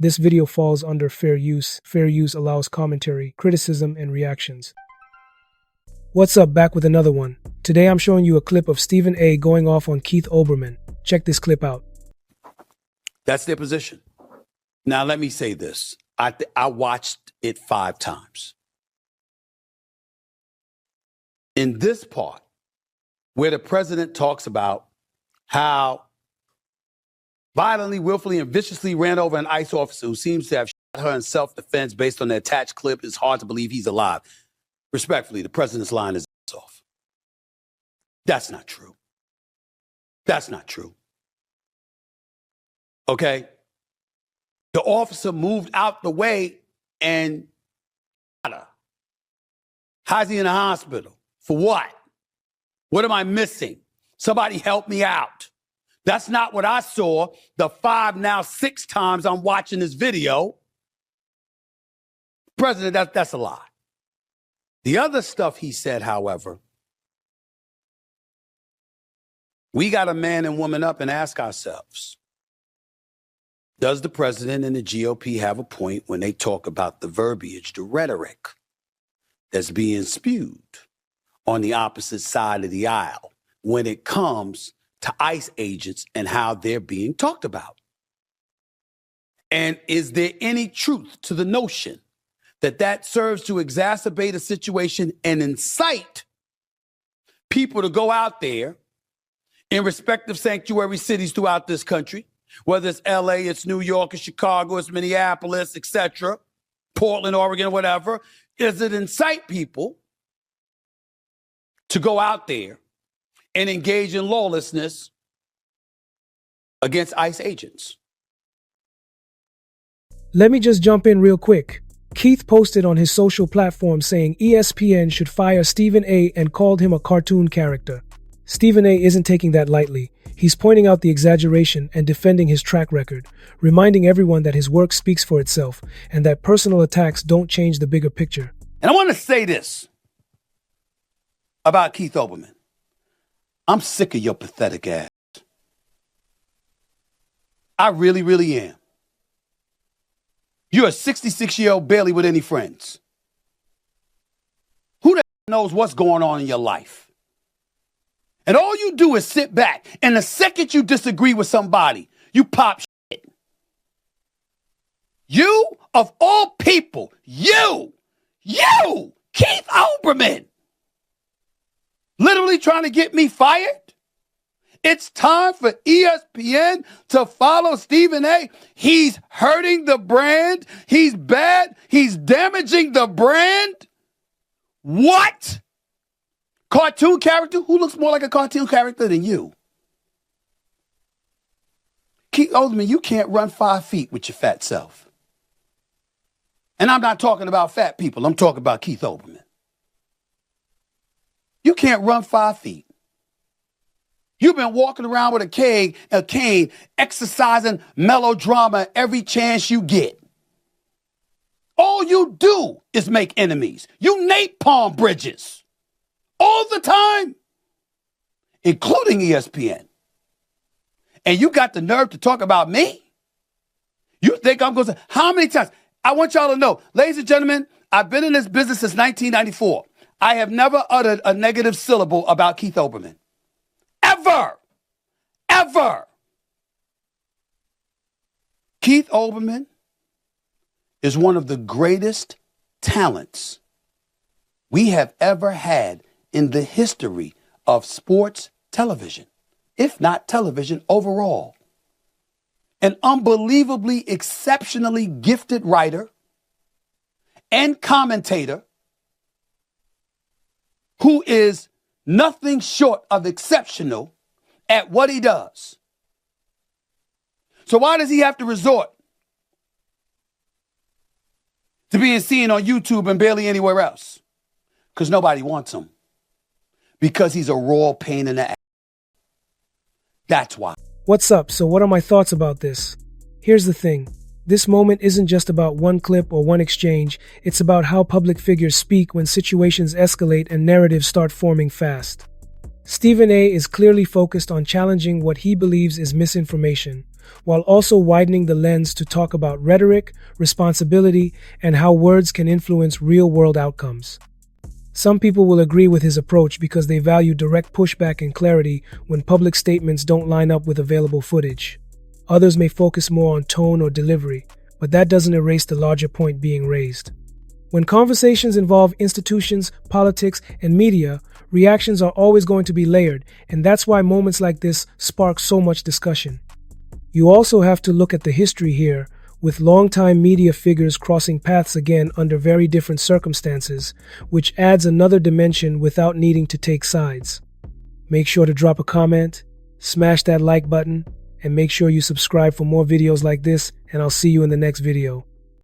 This video falls under fair use. Fair use allows commentary, criticism, and reactions. What's up, back with another one. Today I'm showing you a clip of Stephen A. going off on Keith Olbermann. Check this clip out. That's their position. Now let me say this. I watched it 5 times. In this part, where the president talks about how violently, willfully, and viciously ran over an ICE officer who seems to have shot her in self-defense based on the attached clip, it's hard to believe he's alive. Respectfully, the president's line is off. That's not true. That's not true. Okay? The officer moved out the way and shot her. How's he in the hospital? For what? What am I missing? Somebody help me out. That's not what I saw the 5, now 6 times I'm watching this video. President, that's a lie. The other stuff he said, however, we got to man and woman up and ask ourselves, does the president and the GOP have a point when they talk about the verbiage, the rhetoric that's being spewed on the opposite side of the aisle when it comes to ICE agents and how they're being talked about? And is there any truth to the notion that serves to exacerbate a situation and incite people to go out there in respective sanctuary cities throughout this country, whether it's LA, it's New York, it's Chicago, it's Minneapolis, etc., Portland, Oregon, whatever? Does it incite people to go out there and engage in lawlessness against ICE agents? Let me just jump in real quick. Keith posted on his social platform saying ESPN should fire Stephen A. and called him a cartoon character. Stephen A. isn't taking that lightly. He's pointing out the exaggeration and defending his track record, reminding everyone that his work speaks for itself and that personal attacks don't change the bigger picture. And I want to say this about Keith Olbermann. I'm sick of your pathetic ass. I really, really am. You're a 66-year-old barely with any friends. Who the hell knows what's going on in your life? And all you do is sit back, and the second you disagree with somebody, you pop shit. You, of all people, you, Keith Olbermann, literally trying to get me fired? It's time for ESPN to follow Stephen A. He's hurting the brand. He's bad. He's damaging the brand. What? Cartoon character? Who looks more like a cartoon character than you? Keith Olbermann, you can't run 5 feet with your fat self. And I'm not talking about fat people. I'm talking about Keith Olbermann. You can't run 5 feet. You've been walking around with a cane, exercising melodrama every chance you get. All you do is make enemies. You napalm bridges all the time, including ESPN. And you got the nerve to talk about me? You think I'm going to say, how many times? I want y'all to know, ladies and gentlemen, I've been in this business since 1994. I have never uttered a negative syllable about Keith Olbermann. Ever. Keith Olbermann is one of the greatest talents we have ever had in the history of sports television, if not television overall. An unbelievably, exceptionally gifted writer and commentator who is nothing short of exceptional at what he does. So why does he have to resort to being seen on YouTube and barely anywhere else? Because nobody wants him. Because he's a raw pain in the ass. That's why. What's up? So what are my thoughts about this? Here's the thing. This moment isn't just about one clip or one exchange. It's about how public figures speak when situations escalate and narratives start forming fast. Stephen A. is clearly focused on challenging what he believes is misinformation, while also widening the lens to talk about rhetoric, responsibility, and how words can influence real-world outcomes. Some people will agree with his approach because they value direct pushback and clarity when public statements don't line up with available footage. Others may focus more on tone or delivery, but that doesn't erase the larger point being raised. When conversations involve institutions, politics, and media, reactions are always going to be layered, and that's why moments like this spark so much discussion. You also have to look at the history here, with longtime media figures crossing paths again under very different circumstances, which adds another dimension without needing to take sides. Make sure to drop a comment, smash that like button, and make sure you subscribe for more videos like this, and I'll see you in the next video.